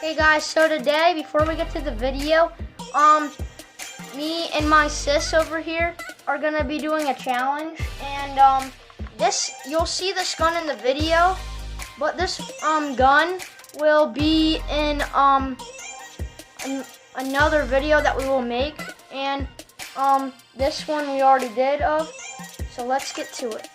Hey guys, so today, before we get to the video, me and my sis over here are gonna be doing a challenge, and you'll see this gun in the video, but this gun will be in another video that we will make, and this one we already did of, so let's get to it.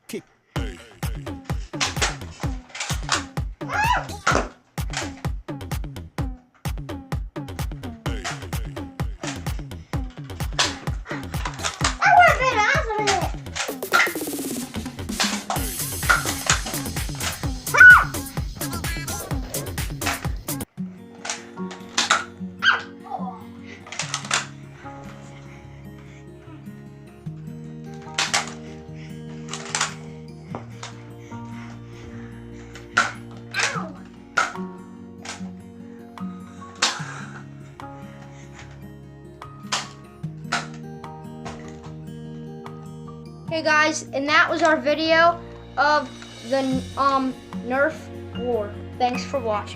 Kick. Hey guys, and that was our video of the Nerf war. Thanks for watching.